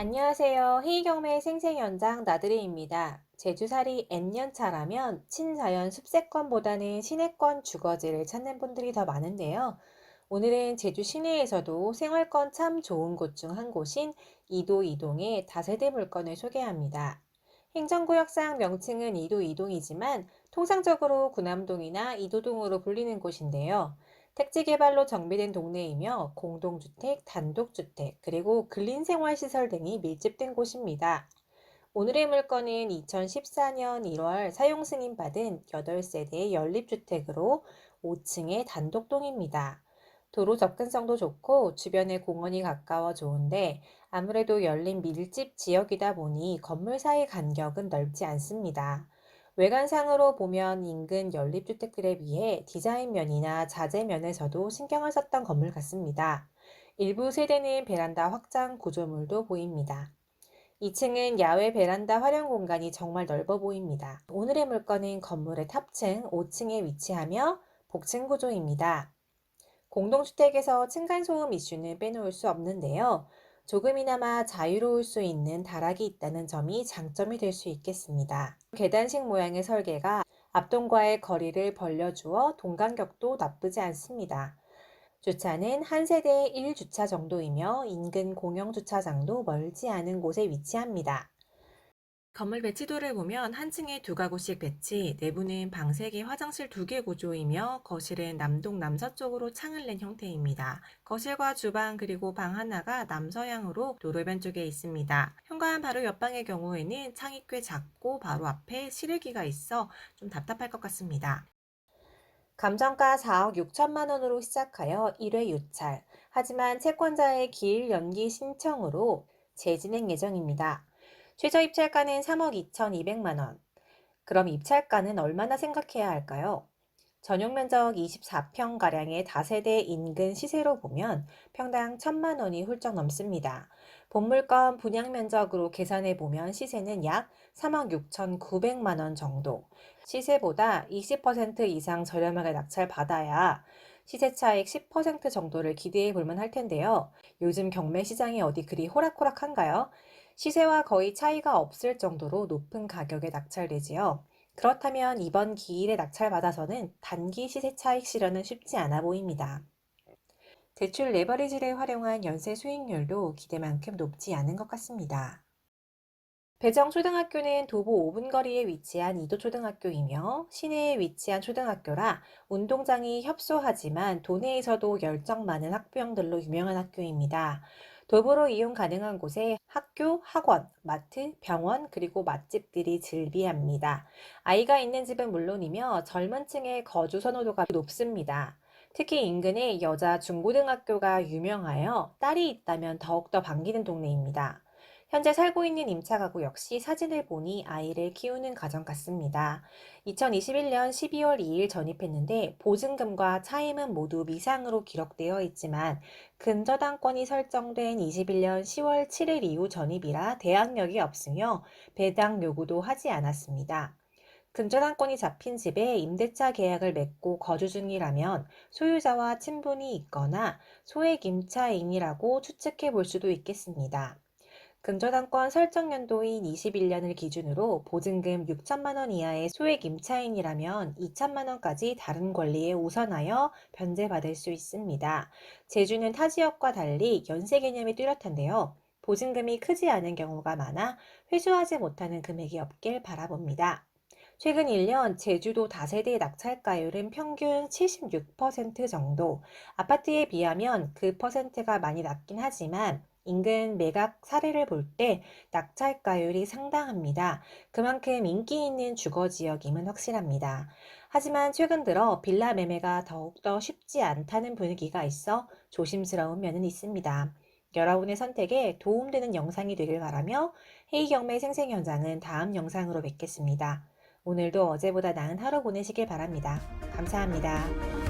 안녕하세요. 회의경매 생생연장 나들이입니다. 제주살이 N년 차라면 친자연 숲세권보다는 시내권 주거지를 찾는 분들이 더 많은데요. 오늘은 제주 시내에서도 생활권 참 좋은 곳 중 한 곳인 이도 이동의 다세대 물건을 소개합니다. 행정구역상 명칭은 이도 이동이지만 통상적으로 구남동이나 이도동으로 불리는 곳인데요. 택지 개발로 정비된 동네이며 공동주택, 단독주택, 그리고 근린생활시설 등이 밀집된 곳입니다. 오늘의 물건은 2014년 1월 사용 승인받은 8세대 연립주택으로 5층의 단독동입니다. 도로 접근성도 좋고 주변에 공원이 가까워 좋은데 아무래도 열린 밀집 지역이다 보니 건물 사이 간격은 넓지 않습니다. 외관상으로 보면 인근 연립주택들에 비해 디자인 면이나 자재 면에서도 신경을 썼던 건물 같습니다. 일부 세대는 베란다 확장 구조물도 보입니다. 2층은 야외 베란다 활용 공간이 정말 넓어 보입니다. 오늘의 물건은 건물의 탑층 5층에 위치하며 복층 구조입니다. 공동주택에서 층간소음 이슈는 빼놓을 수 없는데요. 조금이나마 자유로울 수 있는 다락이 있다는 점이 장점이 될 수 있겠습니다. 계단식 모양의 설계가 앞동과의 거리를 벌려주어 동간격도 나쁘지 않습니다. 주차는 한 세대에 1주차 정도이며 인근 공영주차장도 멀지 않은 곳에 위치합니다. 건물 배치도를 보면 한 층에 두 가구씩 배치, 내부는 방 3개, 화장실 2개 구조이며 거실은 남동 남서쪽으로 창을 낸 형태입니다. 거실과 주방 그리고 방 하나가 남서향으로 도로변 쪽에 있습니다. 현관 바로 옆방의 경우에는 창이 꽤 작고 바로 앞에 실외기가 있어 좀 답답할 것 같습니다. 감정가 4억 6천만 원으로 시작하여 1회 유찰, 하지만 채권자의 기일 연기 신청으로 재진행 예정입니다. 최저 입찰가는 3억 2,200만 원. 그럼 입찰가는 얼마나 생각해야 할까요? 전용 면적 24평가량의 다세대 인근 시세로 보면 평당 1,000만 원이 훌쩍 넘습니다. 본물건 분양 면적으로 계산해 보면 시세는 약 3억 6,900만 원 정도. 시세보다 20% 이상 저렴하게 낙찰받아야 시세 차익 10% 정도를 기대해 볼 만할 텐데요. 요즘 경매 시장이 어디 그리 호락호락한가요? 시세와 거의 차이가 없을 정도로 높은 가격에 낙찰되지요. 그렇다면 이번 기일에 낙찰받아서는 단기 시세 차익 실현은 쉽지 않아 보입니다. 대출 레버리지를 활용한 연쇄 수익률도 기대만큼 높지 않은 것 같습니다. 배정초등학교는 도보 5분 거리에 위치한 이도초등학교이며 시내에 위치한 초등학교라 운동장이 협소하지만 도내에서도 열정 많은 학부형들로 유명한 학교입니다. 도보로 이용 가능한 곳에 학교, 학원, 마트, 병원, 그리고 맛집들이 즐비합니다. 아이가 있는 집은 물론이며 젊은 층의 거주 선호도가 높습니다. 특히 인근에 여자 중고등학교가 유명하여 딸이 있다면 더욱더 반기는 동네입니다. 현재 살고 있는 임차 가구 역시 사진을 보니 아이를 키우는 가정 같습니다. 2021년 12월 2일 전입했는데 보증금과 차임은 모두 미상으로 기록되어 있지만 근저당권이 설정된 21년 10월 7일 이후 전입이라 대항력이 없으며 배당 요구도 하지 않았습니다. 근저당권이 잡힌 집에 임대차 계약을 맺고 거주 중이라면 소유자와 친분이 있거나 소액 임차인이라고 추측해 볼 수도 있겠습니다. 근저당권 설정 연도인 21년을 기준으로 보증금 6천만 원 이하의 소액 임차인이라면 2천만 원까지 다른 권리에 우선하여 변제받을 수 있습니다. 제주는 타 지역과 달리 연세 개념이 뚜렷한데요. 보증금이 크지 않은 경우가 많아 회수하지 못하는 금액이 없길 바라봅니다. 최근 1년 제주도 다세대 낙찰가율은 평균 76% 정도, 아파트에 비하면 그 퍼센트가 많이 낮긴 하지만 인근 매각 사례를 볼 때 낙찰가율이 상당합니다. 그만큼 인기 있는 주거 지역임은 확실합니다. 하지만 최근 들어 빌라 매매가 더욱더 쉽지 않다는 분위기가 있어 조심스러운 면은 있습니다. 여러분의 선택에 도움되는 영상이 되길 바라며 회의경매 생생 현장은 다음 영상으로 뵙겠습니다. 오늘도 어제보다 나은 하루 보내시길 바랍니다. 감사합니다.